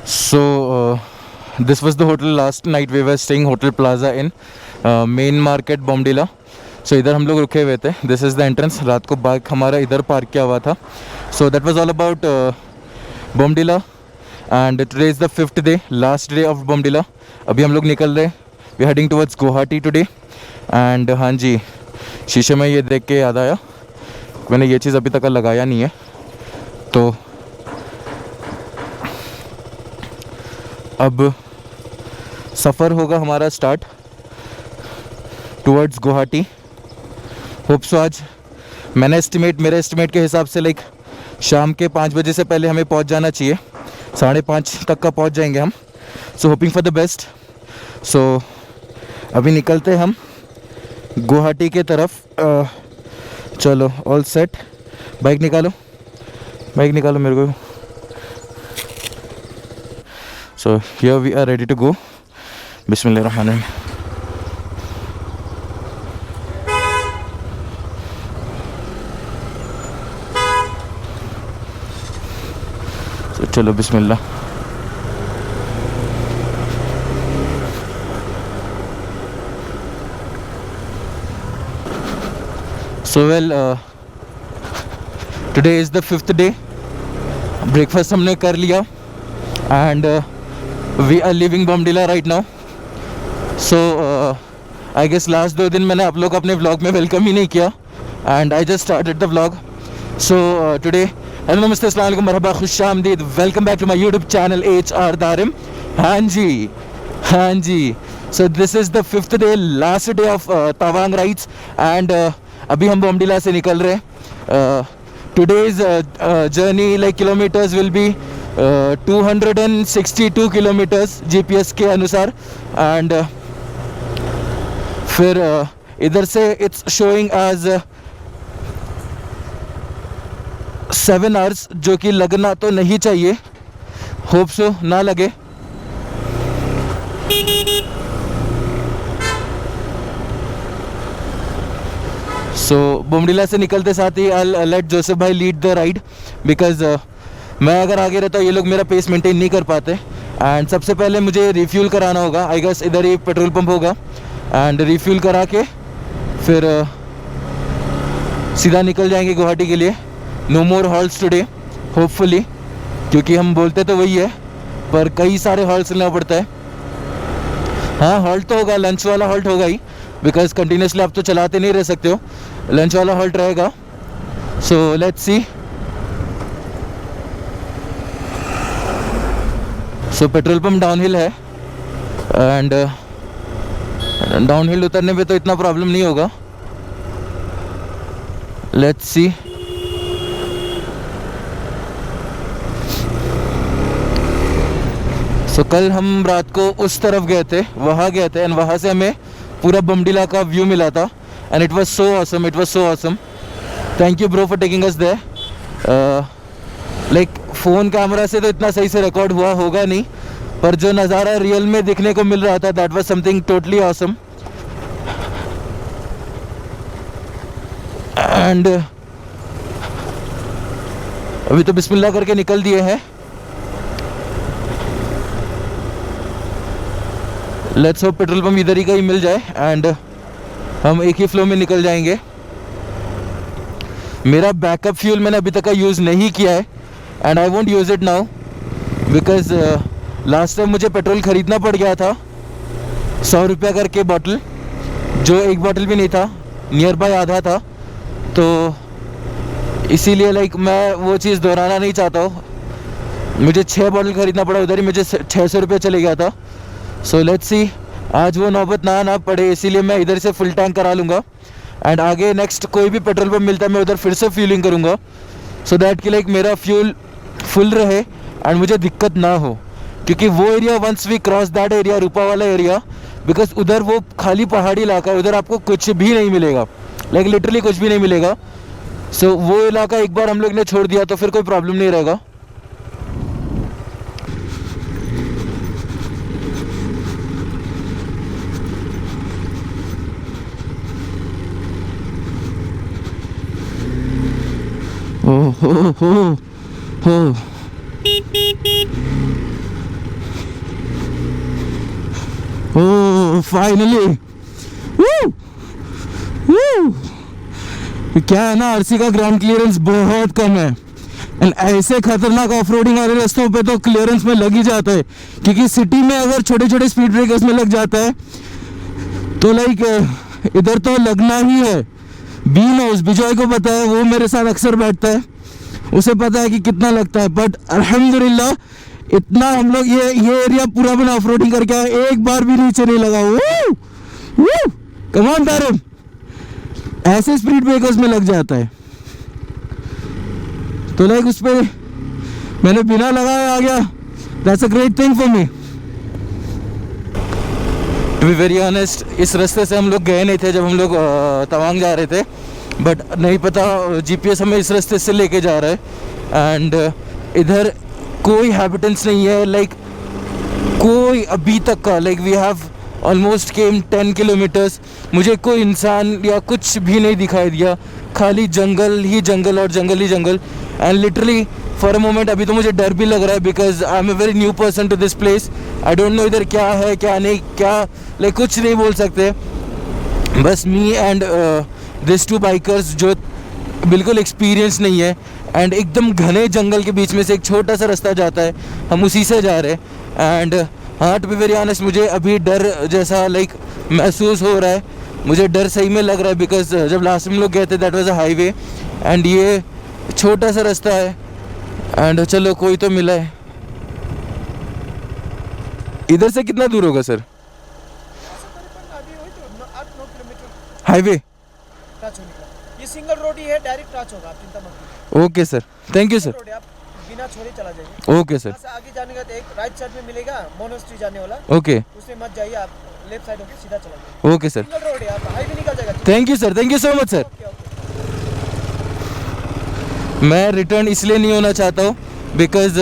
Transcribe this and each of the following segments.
So this was the hotel last night we were staying, Hotel Plaza in Main Market Bomdila. So इधर हम लोग रुके हुए थे. This is the entrance. रात को बाइक हमारा इधर पार्क किया हुआ था. So that was all about Bomdila. And today is the 5th day, last day of Bomdila. अभी हम लोग निकल रहे. We are heading towards Guwahati today. And हाँ जी, शीशे में ये देख के याद आया, मैंने ये चीज़ अभी तक लगाया नहीं है. तो अब सफ़र होगा हमारा start towards Guwahati. Hope so आज मेरे एस्टिमेट के हिसाब से लाइक शाम के 5 बजे से पहले हमें पहुंच जाना चाहिए. 5:30 तक का पहुंच जाएंगे हम. So hoping for the best. So अभी निकलते हैं हम गुवाहाटी के तरफ. चलो ऑल सेट. बाइक निकालो मेरे को. So here we are ready to go. Bismillahirrahmanirrahim. So चलो बिस्मिल्लाह. So well, today is the 5th day. Breakfast हमने कर लिया and we are leaving Bomdila right now. So I guess last 2 दिन मैंने आप लोग अपने vlog में welcome ही नहीं किया and I just started the vlog. So today, hello नमस्ते अस्सलाम वालेकुम मरहबा खुश आमदीद. Welcome back to my YouTube channel HR Darim. हाँ जी. So this is the 5th day, last day of Tawang rides and अभी हम Bomdila से निकल रहे हैं. Today's journey like kilometers will be 262 kilometres GPS के अनुसार. एंड फिर इधर से इट्स शोइंग एज 7 आवर्स, जो कि लगना तो नहीं चाहिए. होप सो ना लगे. सो बोमडिला से निकलते साथ ही आई लेट जोसेफ भाई लीड द राइड बिकॉज मैं अगर आगे रहता ये लोग मेरा पेस मेंटेन नहीं कर पाते. एंड सबसे पहले मुझे रिफ्यूल कराना होगा. आई गेस इधर ही पेट्रोल पंप होगा एंड रिफ्यूल करा के फिर सीधा निकल जाएंगे गुवाहाटी के लिए. नो मोर हॉल्ट्स टुडे होपफुली, क्योंकि हम बोलते तो वही है पर कई सारे हॉल्ट्स लेना पड़ता है. हाँ हॉल्ट तो होगा, लंच वाला हॉल्ट होगा ही बिकॉज कंटिन्यूसली आप तो चलाते नहीं रह सकते हो. लंच वाला हॉल्ट रहेगा. So let's see. So petrol pump downhill है एंड डाउनहिल उतरने पे तो इतना प्रॉब्लम नहीं होगा. Let's see. सो कल हम रात को उस तरफ गए थे, वहाँ गए थे एंड वहाँ से हमें पूरा बमडिला का व्यू मिला था and it was so awesome. Thank you bro for taking us there. Like phone camera से तो इतना सही से रिकॉर्ड हुआ होगा नहीं, पर जो नज़ारा रियल में दिखने को मिल रहा था that was something totally awesome. And अभी तो बिस्मिल्लाह करके निकल दिए हैं. लेट्स होप पेट्रोल पंप इधर ही कहीं मिल जाए एंड हम एक ही फ्लो में निकल जाएंगे. मेरा बैकअप फ्यूल मैंने अभी तक का यूज़ नहीं किया है and I won't use it now because last time मुझे पेट्रोल ख़रीदना पड़ गया था 100 रुपया करके बॉटल, जो एक बॉटल भी नहीं था, नियर बाय आधा था. तो इसीलिए लाइक मैं वो चीज़ दोहराना नहीं चाहता हूँ. मुझे 6 बॉटल ख़रीदना पड़ा, उधर ही मुझे 600 रुपया चले गया था. सो लेट्स सी आज वो नौबत ना पड़े, इसीलिए मैं इधर से फुल टैंक करा लूँगा एंड आगे नेक्स्ट कोई भी पेट्रोल पंप मिलता है मैं उधर फिर से फ्यूलिंग करूँगा सो दैट कि लाइक मेरा फ्यूल फुल रहे एंड मुझे दिक्कत ना हो. क्योंकि वो area once we cross that area, Rupa वाला एरिया, बिकॉज उधर वो खाली पहाड़ी इलाका है, उधर आपको कुछ भी नहीं मिलेगा, लाइक लिटरली कुछ भी नहीं मिलेगा. सो वो इलाका एक बार हम लोग ने छोड़ दिया तो फिर कोई प्रॉब्लम नहीं रहेगा. ओह फाइनली। क्या है ना, आरसी का ग्राउंड क्लियरेंस बहुत कम है एंड ऐसे खतरनाक ऑफ रोडिंग वाले रास्तों पे तो क्लियरेंस में लग ही जाता है, क्योंकि सिटी में अगर छोटे छोटे स्पीड ब्रेकर्स में लग जाता है तो लाइक इधर तो लगना ही है। बी नोज, बिजॉय को पता है, वो मेरे साथ अक्सर बैठता है, उसे पता है कि कितना लगता है। बट अल्हम्दुलिल्लाह इतना हम लोग ये एरिया पूरा बना ऑफ रोडिंग करके आए, एक बार भी नीचे नहीं लगा। कम ऑन तारिम, ऐसे स्पीड ब्रेकर्स में लग जाता है तो लाइक उस पर मैंने बिना लगाए आ गया। That's a great thing for me. To be very honest, इस रास्ते से हम लोग गए नहीं थे जब हम लोग तवांग जा रहे थे, बट नहीं पता जीपीएस हमें इस रास्ते से लेके जा रहा है एंड इधर कोई हैबिटेंट्स नहीं है, लाइक कोई अभी तक का। Like we have almost came 10 kilometres, मुझे कोई इंसान या कुछ भी नहीं दिखाई दिया, खाली जंगल ही जंगल और जंगल ही जंगल। And literally for a moment अभी तो मुझे डर भी लग रहा है, because I am a very new person to this place. I don't know इधर क्या है क्या नहीं, क्या लाइक कुछ नहीं बोल सकते। बस me and this two bikers जो बिल्कुल एक्सपीरियंस नहीं है एंड एकदम घने जंगल के बीच में से एक छोटा सा रास्ता जाता है, हम उसी से जा रहे हैं। एंड हाँ, टू बी वेरी ऑनेस्ट मुझे अभी डर जैसा लाइक महसूस हो रहा है, मुझे डर सही में लग रहा है, बिकॉज जब लास्ट हम लोग गए थे that was a highway and ये छोटा सा रास्ता है। एंड चलो कोई तो मिला है। इधर से कितना दूर होगा सर हाईवे? ये सिंगल रोड ही है, डायरेक्ट टच होगा, आप चिंता मत कीजिए। Okay sir, thank you sir. Road है, आप बिना छोड़े चला जाइए। Okay sir. यहाँ से आगे जाने का तो एक राइट साइड में मिलेगा मोनेस्ट्री जाने वाला, ओके उसमें मत जाइए, आप लेफ्ट साइड होकर सीधा चला जाइए। ओके सर, सिंगल रोड है, आप हाईवे निकल जाएगा। Thank you sir, thank you so much sir. Okay okay. मैं रिटर्न इसलिए नहीं होना चाहता हूँ बिकॉज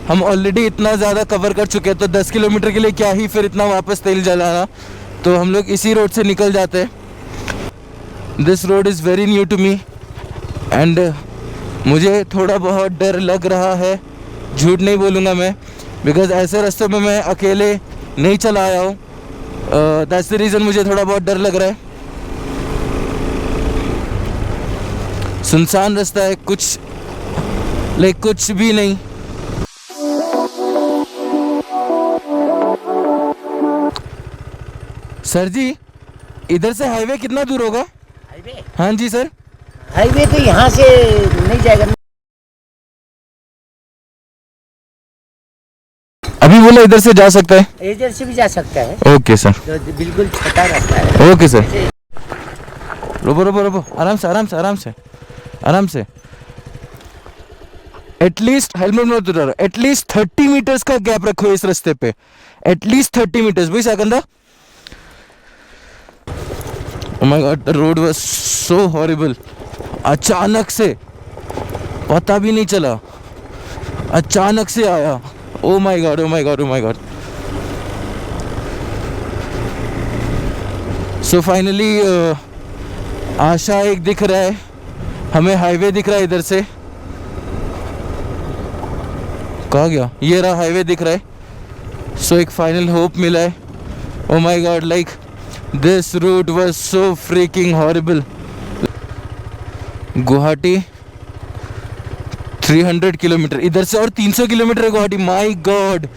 हम ऑलरेडी इतना ज़्यादा कवर कर चुके हैं, तो 10 किलोमीटर के लिए क्या ही फिर इतना वापस तेल जलाना, तो हम लोग इसी रोड से निकल जाते हैं। This road is very new to me and मुझे थोड़ा बहुत डर लग रहा है, झूठ नहीं बोलूँगा मैं, बिकॉज ऐसे रास्तों में मैं अकेले नहीं चला आया हूँ। दैट्स द रीज़न मुझे थोड़ा बहुत डर लग रहा है। सुनसान रास्ता है, कुछ लाइक कुछ भी नहीं। सर जी, इधर से हाईवे कितना दूर होगा? हाईवे? हाँ जी सर। हाईवे तो यहाँ से नहीं जाएगा। अभी बोला इधर से जा सकता है? इधर से भी जा सकता है। Okay sir. तो बिल्कुल छोटा रास्ता है। Okay sir. रुको रुको रुको, आराम से आराम से आराम से आराम से। एटलीस्ट हेलमेट मत उतारो, एटलीस्ट 30 मीटर्स का गैप रखो इस रास्ते पे, एटलीस्ट 30 मीटर्स। भाई second. Oh my God, the road was so horrible. अचानक से पता भी नहीं चला, अचानक से आया। Oh my God, oh my God, oh my God. So finally आशा एक दिख रहा है, हमें हाईवे दिख रहा है इधर से। कहाँ गया? ये रहा हाईवे दिख रहा है। So एक फाइनल होप मिला है। Oh my God, like this route was so freaking horrible. Guwahati 300 kilometre इधर से और 300 किलोमीटर है Guwahati. My God.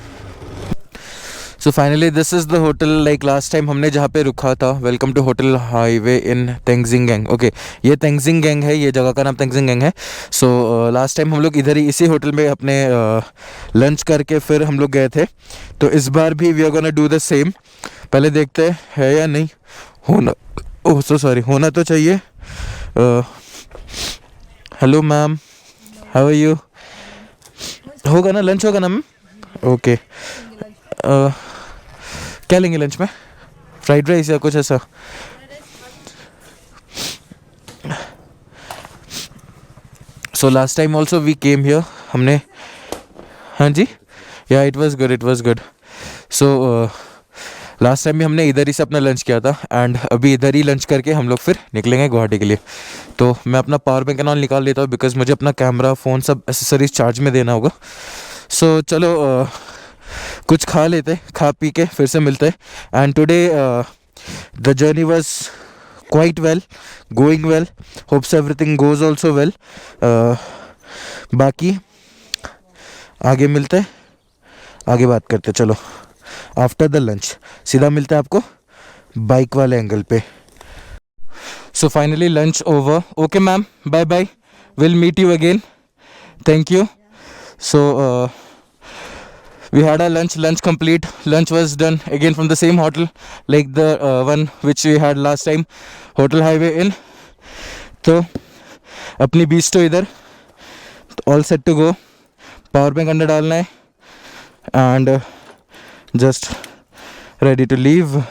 So finally this is the hotel, like last time हमने जहाँ पे रुका था। Welcome to hotel highway in तेंगजिंगैंग। ओके, ये तेंगजिंगैंग है, ये जगह का नाम तेंगजिंगैंग है। सो लास्ट टाइम हम लोग इधर ही इसी होटल में अपने लंच करके फिर हम लोग गए थे, तो इस बार भी we are gonna do the same. पहले देखते हैं है या नहीं होना। ओह सो सॉरी, होना तो चाहिए। Hello ma'am, how are you? होगा ना, लंच होगा ना मैम? ओके, क्या लेंगे लंच में? फ्राइड राइस या कुछ ऐसा? So last time also we came here, हमने, हाँ जी, yeah it was good, it was good. So last time भी हमने इधर ही से अपना लंच किया था एंड अभी इधर ही लंच करके हम लोग फिर निकलेंगे गुवाहाटी के लिए। तो मैं अपना पावर बैंक एंड ऑल निकाल लेता हूँ बिकॉज मुझे अपना कैमरा, फ़ोन सब एसेसरीज चार्ज में देना होगा। सो चलो कुछ खा लेते, खा पी के फिर से मिलते। And today the journey was quite well, going well, hopes everything goes also well. बाकी आगे मिलते, आगे बात करते। चलो आफ्टर द लंच सीधा मिलते हैं आपको बाइक वाले एंगल पे। So finally lunch over. Okay ma'am, bye bye, will meet you again, thank you. So we had our lunch complete. Lunch was done again from the same hotel like the one which we had last time, Hotel Highway Inn. तो अपनी beach तो इधर, all set to go. Power bank अंदर डालना है and just ready to leave.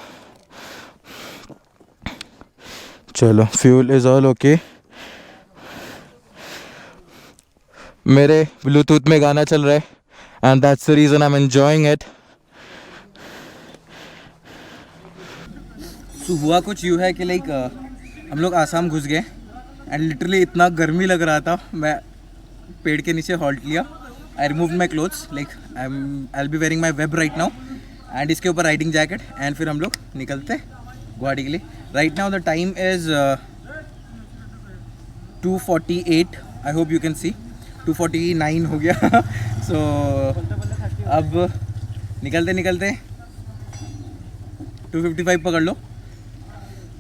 चलो fuel is all okay. मेरे Bluetooth में गाना चल रहा है and that's the reason I'm enjoying it. So हुआ कुछ यूँ है कि लाइक हम लोग आसाम घुस गए एंड लिटरली इतना गर्मी लग रहा था, मैं पेड़ के नीचे हॉल्ट लिया। I remove my clothes, like I will be wearing my web right now and इसके ऊपर राइडिंग जैकेट एंड फिर हम लोग निकलते गुवाहाटी के लिए। Right now the time is 2:48, I hope you can see 2:49 हो गया। सो अब निकलते निकलते 2:55 पकड़ लो।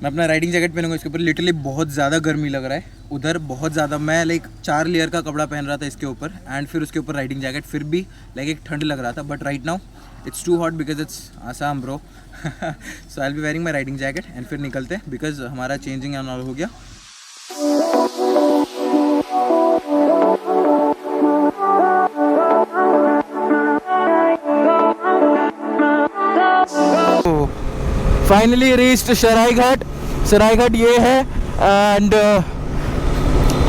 मैं अपना राइडिंग जैकेट पहनूंगा, इसके ऊपर लिटरली बहुत ज़्यादा गर्मी लग रहा है। उधर बहुत ज़्यादा, मैं लाइक 4 लेयर का कपड़ा पहन रहा था इसके ऊपर एंड फिर उसके ऊपर राइडिंग जैकेट, फिर भी लाइक एक ठंड लग रहा था। But right now it's too hot because it's Assam bro. So I will be wearing my riding jacket and फिर निकलते बिकॉज हमारा चेंजिंग एंड ऑल हो गया। Finally reached Saraighat. सरायघाट ये है एंड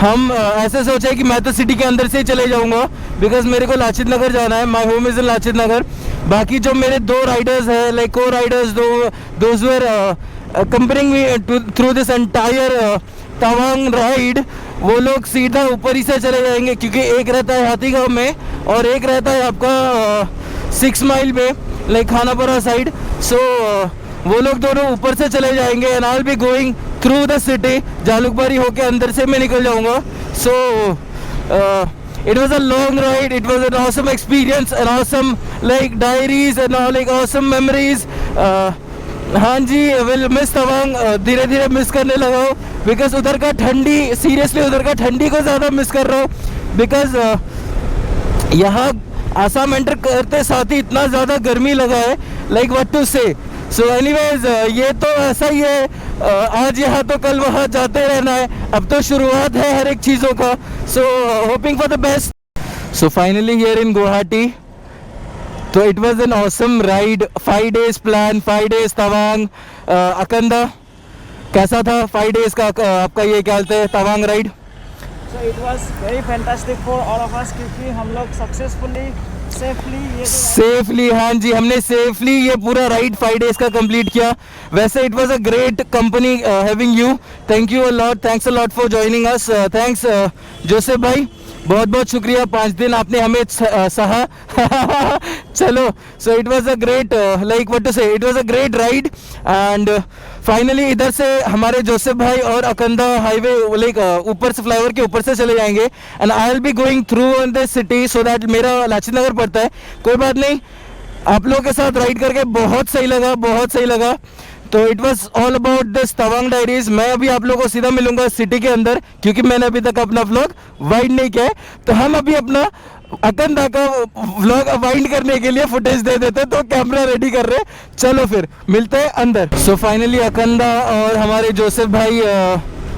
हम ऐसे सोचे कि मैं तो सिटी के अंदर से ही चले जाऊंगा बिकॉज मेरे को लाचित नगर जाना है। My home is in Lachit Nagar. बाकी जो मेरे 2 राइडर्स हैं, like co-riders, those were comparing me through this entire Tawang ride, वो लोग सीधा ऊपर ही से चले जाएंगे क्योंकि एक रहता है हाथीगांव में और एक रहता है आपका 6 माइल में, लाइक खानापुरा साइड। सो वो लोग दोनों ऊपर से चले जाएंगे and I will be going through the city. Jalukbari होके अंदर से मैं निकल जाऊंगा। सो it was a long ride, it was an awesome experience, an awesome like diaries and all, like awesome memories. हाँ जी, विल मिस तवांग, धीरे धीरे मिस करने लगा हूँ बिकॉज उधर का ठंडी, सीरियसली उधर का ठंडी को ज़्यादा मिस कर रहा हूँ बिकॉज यहाँ आसाम एंटर करते साथ ही इतना ज़्यादा गर्मी लगा है, लाइक व्हाट टू से। सो एनीवेज ये तो ऐसा ही है, आज यहाँ तो कल वहाँ जाते रहना है। अब तो शुरुआत है हर एक चीज़ों का। So hoping for the best. So finally here in Guwahati. तो it was an awesome ride, 5 days plan, 5 days Tawang अकंदा। कैसा था 5 days का आपका ये क्या बोलते हैं Tawang ride? So it was very fantastic for all of us क्योंकि हम लोग सक्सेसफुली सेफली, हाँ जी, हमने सेफली ये पूरा राइड 5 days का कंप्लीट किया। वैसे it was a great company having you, thank you a lot, thanks a lot for joining us. Thanks Joseph भाई, बहुत बहुत शुक्रिया, 5 दिन आपने हमें सहा। चलो, so it was a great like what to say, it was a great ride and finally इधर से हमारे जोसेफ भाई और अकंदा हाईवे लाइक ऊपर से फ्लाईओवर के ऊपर से चले जाएंगे and I will be going through in this city so that मेरा लाचित नगर पड़ता है। कोई बात नहीं, आप लोगों के साथ राइड करके बहुत सही लगा, बहुत सही लगा। तो it was all about this Tawang diaries. मैं अभी आप लोगों को सीधा मिलूंगा सिटी के अंदर क्योंकि मैंने अभी तक अपना व्लॉग वाइड नहीं किया है। तो हम अभी अपना अकंदा का व्लॉग वाइंड करने के लिए फुटेज दे देते, तो कैमरा रेडी कर रहे। चलो फिर मिलते हैं अंदर। सो फाइनली अकंदा और हमारे जोसेफ भाई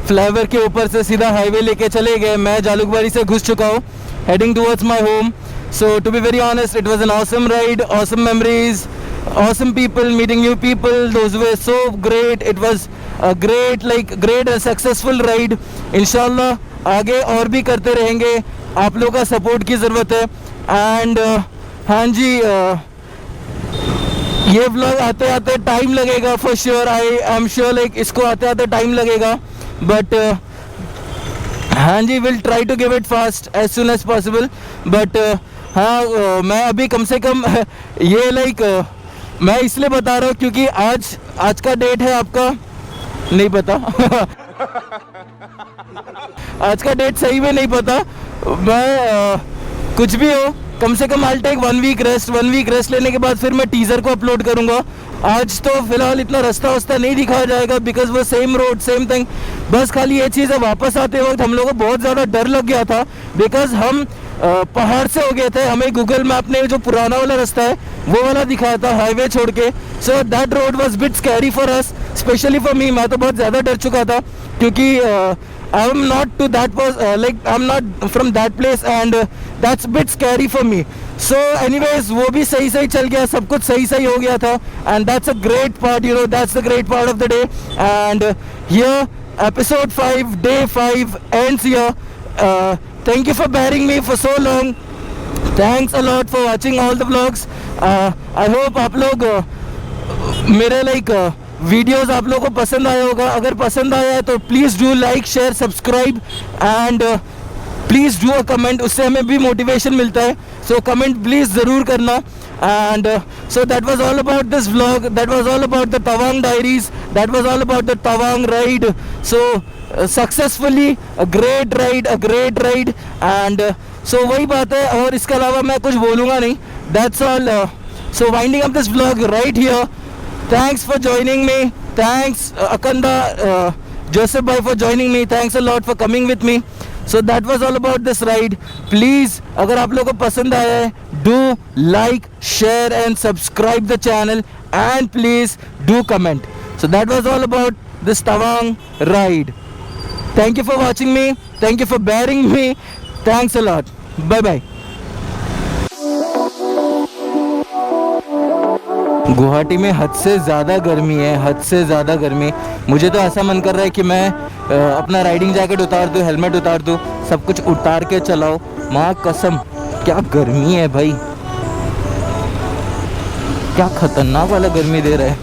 फ्लाईओवर के ऊपर से सीधा हाईवे लेके चले गए। मैं जालुकबारी से घुस चुका हूँ, heading towards my home. So to be very honest, it was an awesome ride, awesome memories, awesome people, meeting new people. Those were so great. It was a great and successful ride. इंशाल्लाह आगे और भी करते रहेंगे, आप लोगों का support की ज़रूरत है। एंड हाँ जी, ये व्लॉग आते आते टाइम लगेगा for sure, I am sure, like इसको आते आते टाइम लगेगा, बट हाँ जी, will try to give it fast as soon as possible. But हाँ मैं अभी कम से कम ये लाइक मैं इसलिए बता रहा हूँ क्योंकि आज का डेट है आपका नहीं पता आज का डेट सही में नहीं पता मैं कुछ भी हो कम से कम I'll take 1 week रेस्ट लेने के बाद फिर मैं टीज़र को अपलोड करूँगा। आज तो फिलहाल इतना रास्ता वास्ता नहीं दिखाया जाएगा बिकॉज वो सेम रोड सेम थिंग। बस खाली ये चीज़ है वापस आते वक्त हम लोगों को बहुत ज़्यादा डर लग गया था बिकॉज हम पहाड़ से हो गए थे। हमें गूगल मैप ने जो पुराना वाला रास्ता है वो वाला दिखाया था हाईवे छोड़ के। So that road was bit scary for us specially for me. मैं तो बहुत ज़्यादा डर चुका था क्योंकि I am not to that like I am not from that place and that's bit scary for me. So anyways वो भी सही चल गया, सब कुछ सही हो गया था and that's a great part, you know, that's the great part of the day. And here episode 5 day 5 ends here. Thank you for bearing me for so long. Thanks a lot for watching all the vlogs. I hope आप लोग मेरे like videos आप लोगों को पसंद आया होगा। अगर पसंद आया है तो please do like share subscribe and please do a comment, उससे हमें भी मोटिवेशन मिलता है। सो कमेंट प्लीज़ ज़रूर करना। And so that was all about this vlog, that was all about the Tawang diaries, that was all about the Tawang ride. So successfully a great ride and so वही बात है और इसके अलावा मैं कुछ बोलूँगा नहीं। That's all. So winding up this vlog right here. Thanks for joining me. Thanks Akanda Joseph bhai for joining me. Thanks a lot for coming with me. So that was all about this ride. Please अगर आप लोगों को पसंद आया है do like, share and subscribe the channel and please do comment. So that was all about this Tawang ride. Thank you for watching me. Thank you for bearing me. Thanks a lot. Bye bye. Guwahati में हद से ज़्यादा गर्मी है, हद से ज़्यादा गर्मी। मुझे तो ऐसा मन कर रहा है कि मैं अपना राइडिंग जैकेट उतार दूँ, हेलमेट उतार दूँ, सब कुछ उतार के चलाओ। माँ कसम क्या गर्मी है भाई, क्या खतरनाक वाला गर्मी दे रहा है।